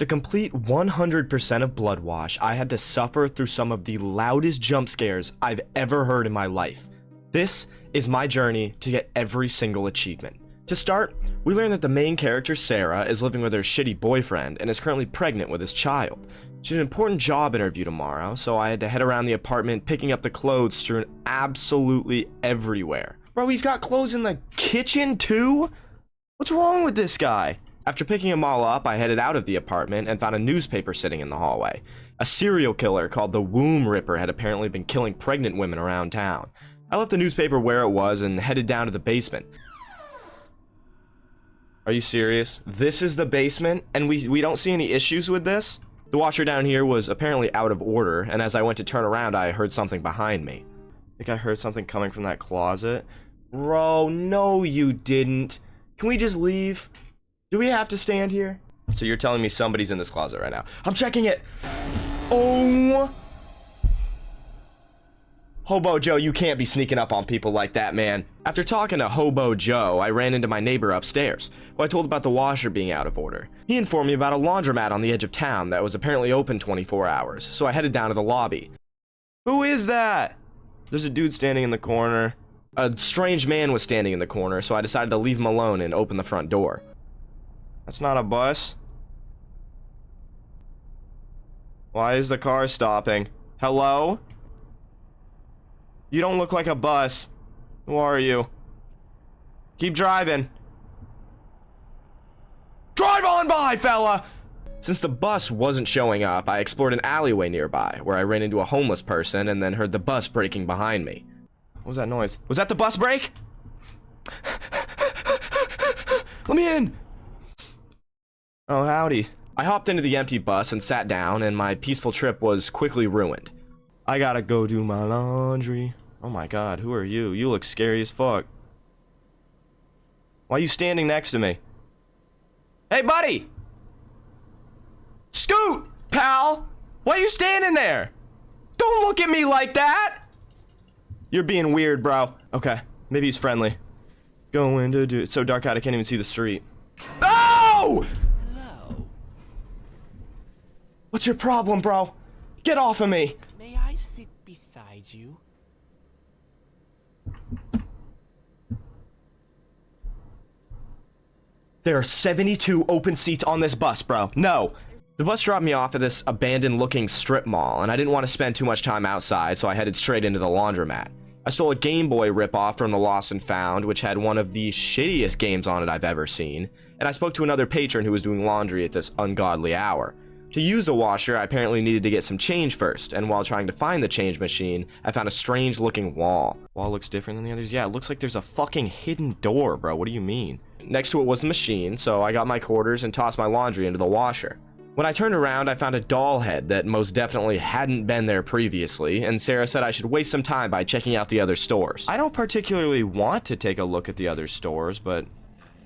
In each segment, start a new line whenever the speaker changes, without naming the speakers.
To complete 100% of Blood Wash, I had to suffer through some of the loudest jump scares I've ever heard in my life. This is my journey to get every single achievement. To start, we learn that the main character, Sarah, is living with her shitty boyfriend and is currently pregnant with his child. She had an important job interview tomorrow, so I had to head around the apartment picking up the clothes strewn absolutely everywhere. Bro, he's got clothes in the kitchen too? What's wrong with this guy? After picking them all up, I headed out of the apartment and found a newspaper sitting in the hallway. A serial killer called the Womb Ripper had apparently been killing pregnant women around town. I left the newspaper where it was and headed down to the basement. Are you serious? This is the basement, and we don't see any issues with this? The washer down here was apparently out of order, and as I went to turn around, I heard something behind me. I think I heard something coming from that closet. Bro, no you didn't. Can we just leave? Do we have to stand here? So you're telling me somebody's in this closet right now. I'm checking it. Oh. Hobo Joe, you can't be sneaking up on people like that, man. After talking to Hobo Joe, I ran into my neighbor upstairs, who I told about the washer being out of order. He informed me about a laundromat on the edge of town that was apparently open 24 hours, so I headed down to the lobby. Who is that? There's a dude standing in the corner. A strange man was standing in the corner, so I decided to leave him alone and open the front door. That's not a bus. Why is the car stopping? Hello? You don't look like a bus. Who are you? Keep driving. Drive on by, fella! Since the bus wasn't showing up, I explored an alleyway nearby, where I ran into a homeless person and then heard the bus braking behind me. What was that noise? Was that the bus brake? Let me in! Oh, howdy. I hopped into the empty bus and sat down, and my peaceful trip was quickly ruined. I gotta go do my laundry. Oh my god, who are you? You look scary as fuck. Why are you standing next to me? Hey, buddy! Scoot, pal! Why are you standing there? Don't look at me like that! You're being weird, bro. Okay, maybe he's friendly. Going to do it. It's so dark out I can't even see the street. Oh!
Hello.
What's your problem, bro? Get off of me!
May I sit beside you?
There are 72 open seats on this bus, bro. No. The bus dropped me off at this abandoned-looking strip mall, and I didn't want to spend too much time outside, so I headed straight into the laundromat. I stole a Game Boy ripoff from the Lost and Found, which had one of the shittiest games on it I've ever seen, and I spoke to another patron who was doing laundry at this ungodly hour. To use the washer, I apparently needed to get some change first, and while trying to find the change machine, I found a strange-looking wall. Wall looks different than the others? Yeah, it looks like there's a fucking hidden door, bro. What do you mean? Next to it was the machine, so I got my quarters and tossed my laundry into the washer. When I turned around, I found a doll head that most definitely hadn't been there previously, and Sarah said I should waste some time by checking out the other stores. I don't particularly want to take a look at the other stores, but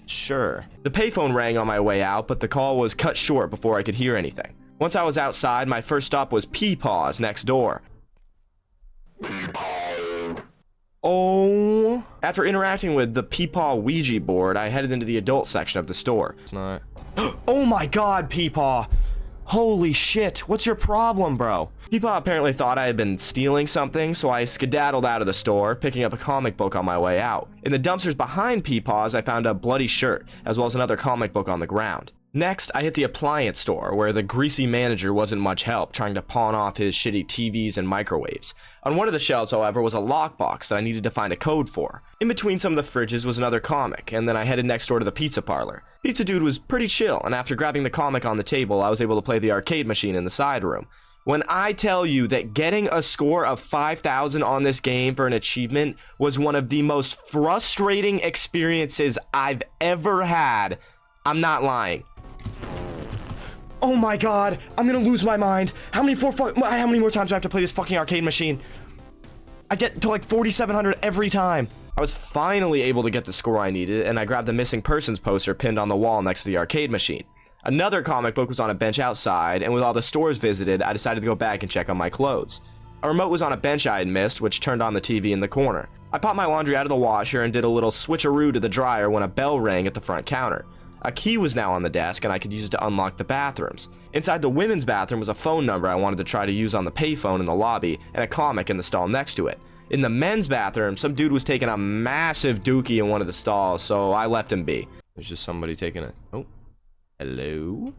sure. The payphone rang on my way out, but the call was cut short before I could hear anything. Once I was outside, my first stop was Peepo's next door. Oh. After interacting with the Peepaw Ouija board, I headed into the adult section of the store. It's not. Oh my god, Peepaw! Holy shit, what's your problem, bro? Peepaw apparently thought I had been stealing something, so I skedaddled out of the store, picking up a comic book on my way out. In the dumpsters behind Peepaw's, I found a bloody shirt, as well as another comic book on the ground. Next, I hit the appliance store, where the greasy manager wasn't much help trying to pawn off his shitty TVs and microwaves. On one of the shelves, however, was a lockbox that I needed to find a code for. In between some of the fridges was another comic, and then I headed next door to the pizza parlor. Pizza Dude was pretty chill, and after grabbing the comic on the table, I was able to play the arcade machine in the side room. When I tell you that getting a score of 5,000 on this game for an achievement was one of the most frustrating experiences I've ever had, I'm not lying. Oh my god, I'm gonna lose my mind. How many more times do I have to play this fucking arcade machine? I get to like 4,700 every time. I was finally able to get the score I needed, and I grabbed the missing persons poster pinned on the wall next to the arcade machine. Another comic book was on a bench outside, and with all the stores visited, I decided to go back and check on my clothes. A remote was on a bench I had missed, which turned on the TV in the corner. I popped my laundry out of the washer and did a little switcheroo to the dryer when a bell rang at the front counter. A key was now on the desk, and I could use it to unlock the bathrooms. Inside the women's bathroom was a phone number I wanted to try to use on the payphone in the lobby, and a comic in the stall next to it. In the men's bathroom, some dude was taking a massive dookie in one of the stalls, so I left him be. There's just somebody taking a... Oh. Hello?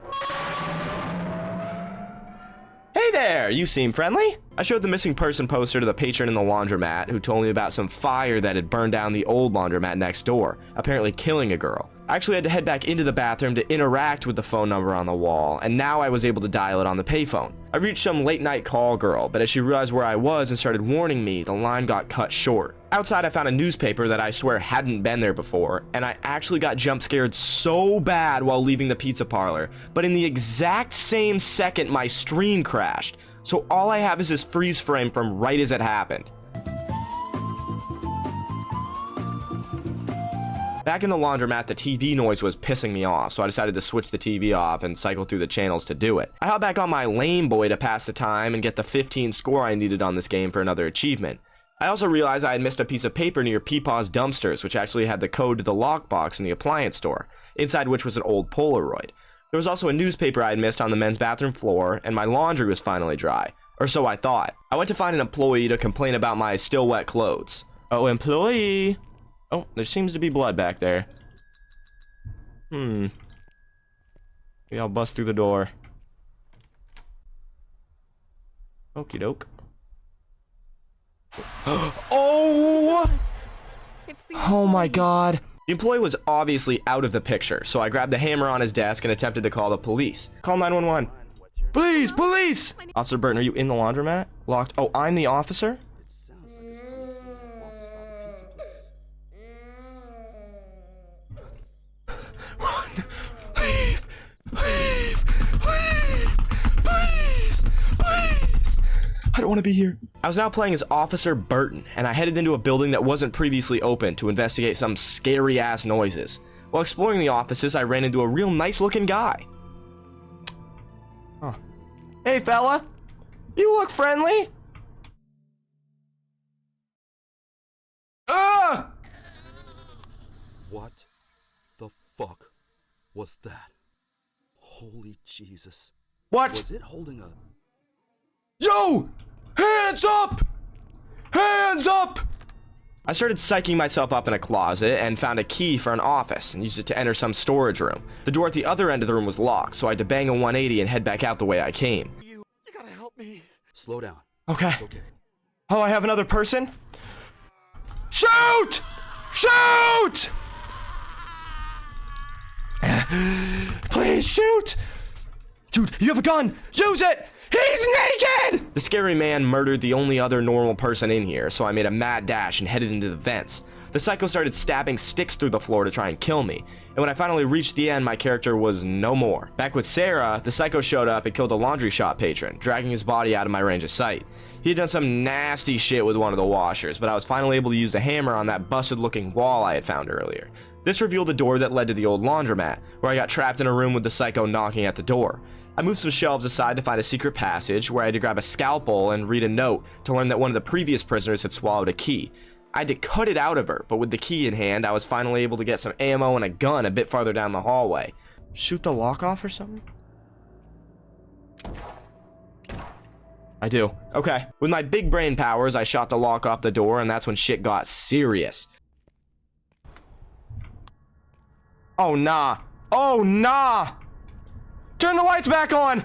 Hey there, you seem friendly. I showed the missing person poster to the patron in the laundromat, who told me about some fire that had burned down the old laundromat next door, apparently killing a girl. I actually had to head back into the bathroom to interact with the phone number on the wall, and now I was able to dial it on the payphone. I reached some late night call girl, but as she realized where I was and started warning me, the line got cut short. Outside, I found a newspaper that I swear hadn't been there before, and I actually got jump scared so bad while leaving the pizza parlor, but in the exact same second my stream crashed, so all I have is this freeze frame from right as it happened. Back in the laundromat, the TV noise was pissing me off, so I decided to switch the TV off and cycle through the channels to do it. I hop back on my Lame Boy to pass the time and get the 15 score I needed on this game for another achievement. I also realized I had missed a piece of paper near Peepaw's dumpsters, which actually had the code to the lockbox in the appliance store, inside which was an old Polaroid. There was also a newspaper I had missed on the men's bathroom floor, and my laundry was finally dry. Or so I thought. I went to find an employee to complain about my still wet clothes. Oh, employee! Oh, there seems to be blood back there. Maybe I'll bust through the door. Okie doke. Oh! Oh my god. The employee was obviously out of the picture, so I grabbed the hammer on his desk and attempted to call the police. Call 911. Please, police! Officer Burton, are you in the laundromat? Locked. Oh, I'm the officer?
It sounds like it's coming from the office by the pizza place.
Run! Leave! Leave! Leave! Please! Please! I don't want to be here. I was now playing as Officer Burton, and I headed into a building that wasn't previously open to investigate some scary-ass noises. While exploring the offices, I ran into a real nice-looking guy. Huh. Hey, fella! You look friendly! Ah!
What the fuck was that? Holy Jesus.
What?
Was it holding a...
Yo! Hands up! Hands up! I started psyching myself up in a closet and found a key for an office and used it to enter some storage room. The door at the other end of the room was locked, so I had to bang a 180 and head back out the way I came.
You gotta help me. Slow down.
Okay.
It's okay.
Oh, I have another person? Shoot! Shoot! Please shoot! Dude, you have a gun! Use it! He's naked! The scary man murdered the only other normal person in here, so I made a mad dash and headed into the vents. The psycho started stabbing sticks through the floor to try and kill me, and when I finally reached the end, my character was no more. Back with Sarah, the psycho showed up and killed a laundry shop patron, dragging his body out of my range of sight. He had done some nasty shit with one of the washers, but I was finally able to use the hammer on that busted looking wall I had found earlier. This revealed the door that led to the old laundromat, where I got trapped in a room with the psycho knocking at the door. I moved some shelves aside to find a secret passage where I had to grab a scalpel and read a note to learn that one of the previous prisoners had swallowed a key. I had to cut it out of her, but with the key in hand, I was finally able to get some ammo and a gun a bit farther down the hallway. Shoot the lock off or something? I do. Okay. With my big brain powers, I shot the lock off the door, and that's when shit got serious. Oh, nah. Oh, nah! Turn the lights back on!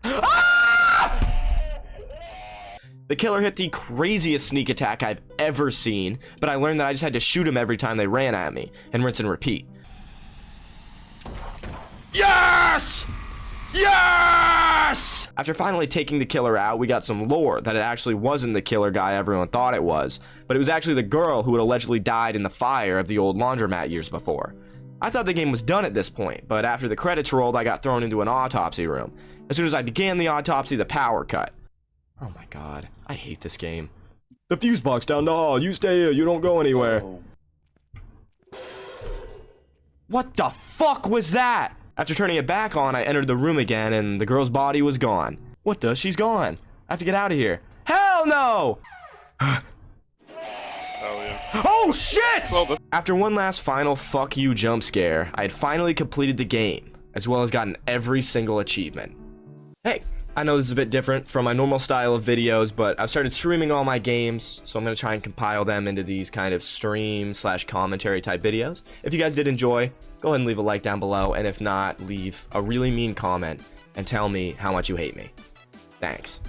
Ah! The killer hit the craziest sneak attack I've ever seen, but I learned that I just had to shoot him every time they ran at me, and rinse and repeat. Yes! Yes! After finally taking the killer out, we got some lore that it actually wasn't the killer guy everyone thought it was, but it was actually the girl who had allegedly died in the fire of the old laundromat years before. I thought the game was done at this point, but after the credits rolled, I got thrown into an autopsy room. As soon as I began the autopsy, the power cut. Oh my god, I hate this game. The fuse box down the hall, you stay here, you don't go anywhere. Oh. What the fuck was that? After turning it back on, I entered the room again, and the girl's body was gone. What the? She's gone. I have to get out of here. Hell no!
Hell yeah.
Oh shit!
Well,
After one last final fuck you jump scare, I had finally completed the game, as well as gotten every single achievement. Hey, I know this is a bit different from my normal style of videos, but I've started streaming all my games, so I'm going to try and compile them into these kind of stream/commentary type videos. If you guys did enjoy, go ahead and leave a like down below, and if not, leave a really mean comment and tell me how much you hate me. Thanks.